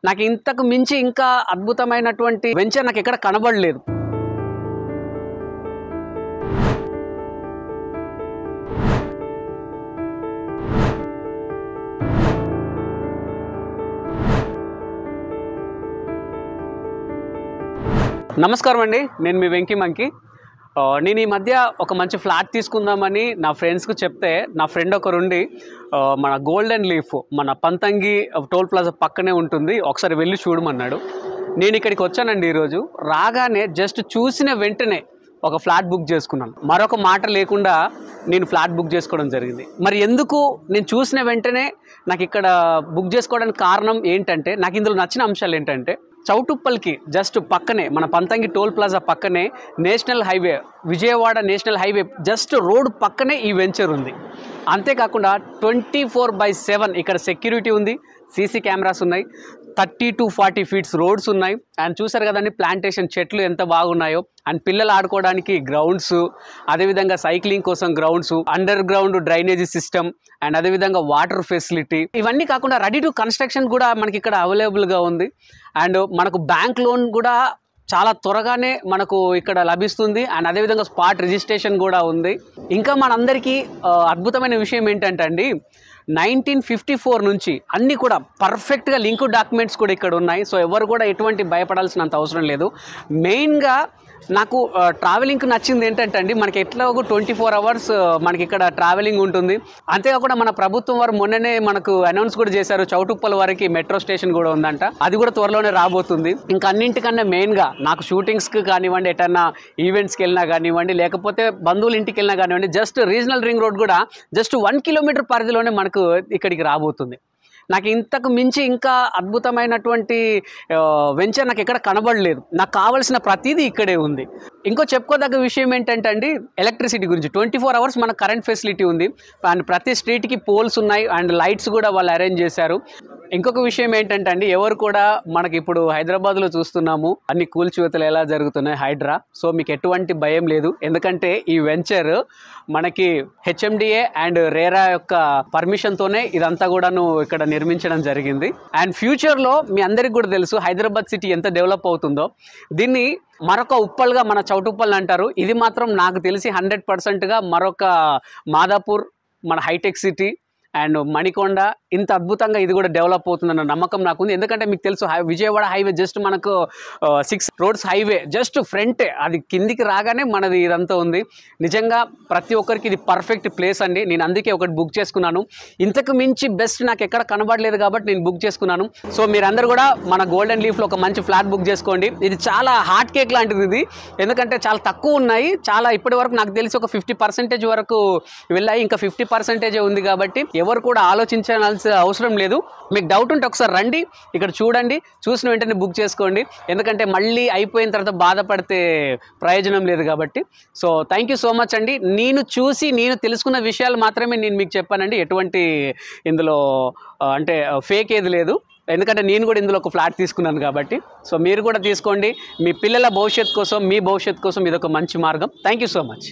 నాకు ఇంతకు మించి ఇంకా అద్భుతమైనటువంటి వెంచర్ నాకు ఎక్కడ కనబడలేదు. నమస్కారం అండి, నేను మీ వెంకీ మంకీ. నేను ఈ మధ్య ఒక మంచి ఫ్లాట్ తీసుకుందామని నా ఫ్రెండ్స్కి చెప్తే, నా ఫ్రెండ్ ఒకరుండి మన గోల్డెన్ లీఫ్ మన పంతంగి టోల్ ప్లాజా పక్కనే ఉంటుంది, ఒకసారి వెళ్ళి చూడమన్నాడు. నేను ఇక్కడికి వచ్చానండి. ఈరోజు రాగానే జస్ట్ చూసిన వెంటనే ఒక ఫ్లాట్ బుక్ చేసుకున్నాను. మరొక మాట లేకుండా నేను ఫ్లాట్ బుక్ చేసుకోవడం జరిగింది. మరి ఎందుకు నేను చూసిన వెంటనే నాకు ఇక్కడ బుక్ చేసుకోవడానికి కారణం ఏంటంటే, నాకు ఇందులో నచ్చిన అంశాలు ఏంటంటే, చౌటుప్పల్కి జస్ట్ పక్కనే మన పంతంగి టోల్ ప్లాజా పక్కనే national highway, Vijayawada national highway just road పక్కనే ఈ వెంచర్ ఉంది. అంతేకాకుండా 24/7 ఇక్కడ సెక్యూరిటీ ఉంది, సీసీ కెమెరాస్ ఉన్నాయి, 30 to 40 ఫీట్స్ రోడ్స్ ఉన్నాయి. అండ్ చూసారు కదండి ప్లాంటేషన్ చెట్లు ఎంత బాగున్నాయో. అండ్ పిల్లలు ఆడుకోవడానికి గ్రౌండ్స్, అదేవిధంగా సైక్లింగ్ కోసం grounds, under ground drainage system, and అదేవిధంగా వాటర్ ఫెసిలిటీ. ఇవన్నీ కాకుండా రెడీ టు కన్స్ట్రక్షన్ కూడా మనకి ఇక్కడ అవైలబుల్గా ఉంది. అండ్ మనకు బ్యాంక్ లోన్ కూడా చాలా త్వరగానే మనకు ఇక్కడ లభిస్తుంది. అండ్ అదేవిధంగా స్పాట్ రిజిస్ట్రేషన్ కూడా ఉంది. ఇంకా మనందరికీ అద్భుతమైన విషయం ఏంటంటే అండి, 1954 నుంచి అన్నీ కూడా పర్ఫెక్ట్గా లింక్ డాక్యుమెంట్స్ కూడా ఇక్కడ ఉన్నాయి. సో ఎవరు కూడా ఎటువంటి భయపడాల్సినంత అవసరం లేదు. మెయిన్గా నాకు ట్రావెలింగ్కి నచ్చింది ఏంటంటే అండి, మనకి ఎట్లా ఒక 24 hours మనకి ఇక్కడ ట్రావెలింగ్ ఉంటుంది. అంతేకాకుండా మన ప్రభుత్వం వారు మొన్ననే మనకు అనౌన్స్ కూడా చేశారు, చౌటుప్పల్ వరకు మెట్రో స్టేషన్ కూడా ఉందంట. అది కూడా త్వరలోనే రాబోతుంది. ఇంకా అన్నింటికన్నా మెయిన్గా నాకు షూటింగ్స్కి కానివ్వండి, ఎటన్నా ఈవెంట్స్కి వెళ్ళినా కానివ్వండి, లేకపోతే బంధువుల ఇంటికి వెళ్ళినా కానివ్వండి, జస్ట్ రీజనల్ రింగ్ రోడ్ కూడా జస్ట్ 1 కిలోమీటర్ పరిధిలోనే మనకు ఇక్కడికి రాబోతుంది. నాకు ఇంతకు మించి ఇంకా అద్భుతమైనటువంటి వెంచర్ నాకు ఎక్కడ కనబడలేదు. నాకు కావాల్సిన ప్రతిదీ ఇక్కడే ఉంది. ఇంకో చెప్పుకోదగ్గ విషయం ఏంటంటే అండి, ఎలక్ట్రిసిటీ గురించి 24 hours మనకు కరెంట్ ఫెసిలిటీ ఉంది. అండ్ ప్రతి స్ట్రీట్కి పోల్స్ ఉన్నాయి, అండ్ లైట్స్ కూడా వాళ్ళు అరేంజ్ చేశారు. ఇంకొక విషయం ఏంటంటే అండి, ఎవరు కూడా మనకి ఇప్పుడు హైదరాబాద్లో చూస్తున్నాము అన్ని కూల్చివేతలు ఎలా జరుగుతున్నాయి హైడ్రా. సో మీకు ఎటువంటి భయం లేదు, ఎందుకంటే ఈ వెంచర్ మనకి హెచ్ఎండిఏ అండ్ రేరా యొక్క పర్మిషన్తోనే ఇదంతా కూడాను ఇక్కడ నిర్మించడం జరిగింది. అండ్ ఫ్యూచర్లో మీ అందరికీ కూడా తెలుసు హైదరాబాద్ సిటీ ఎంత డెవలప్ అవుతుందో. దీన్ని మరొక ఉప్పల్గా మన చౌటుప్పల్ అంటారు. ఇది మాత్రం నాకు తెలిసి 100%గా మరొక మాదాపూర్, మన హైటెక్ సిటీ అండ్ మణికొండ ఇంత అద్భుతంగా ఇది కూడా డెవలప్ అవుతుందన్న నమ్మకం నాకు ఉంది. ఎందుకంటే మీకు తెలుసు విజయవాడ హైవే జస్ట్ మనకు 6 రోడ్స్ హైవే జస్ట్ ఫ్రంటే, అది కిందికి రాగానే మనది ఇదంతా ఉంది. నిజంగా ప్రతి ఒక్కరికి ఇది పర్ఫెక్ట్ ప్లేస్ అండి. నేను అందుకే ఒకటి బుక్ చేసుకున్నాను. ఇంతకు మించి బెస్ట్ నాకు ఎక్కడ కనబడలేదు కాబట్టి నేను బుక్ చేసుకున్నాను. సో మీరందరూ కూడా మన గోల్డెన్ లీఫ్లో ఒక మంచి ఫ్లాట్ బుక్ చేసుకోండి. ఇది చాలా హాట్ కేక్ లాంటిది ఇది, ఎందుకంటే చాలా తక్కువ ఉన్నాయి. చాలా ఇప్పటి వరకు నాకు తెలిసి ఒక 50% వరకు వెళ్ళాయి, ఇంకా 50% ఉంది. కాబట్టి ఎవరు కూడా ఆలోచించాల్సిన అవసరం లేదు. మీకు డౌట్ ఉంటే ఒకసారి రండి, ఇక్కడ చూడండి, చూసిన వెంటనే బుక్ చేసుకోండి. ఎందుకంటే మళ్ళీ అయిపోయిన తర్వాత బాధపడితే ప్రయోజనం లేదు కాబట్టి. So thank you so much అండి. నేను తెలుసుకున్న విషయాలు మాత్రమే నేను మీకు చెప్పానండి. ఎటువంటి ఇందులో అంటే ఫేక్ ఏది లేదు, ఎందుకంటే నేను కూడా ఇందులో ఒక ఫ్లాట్ తీసుకున్నాను కాబట్టి. సో మీరు కూడా తీసుకోండి, మీ పిల్లల భవిష్యత్తు కోసం, మీ భవిష్యత్తు కోసం ఇది ఒక మంచి మార్గం. Thank you so much.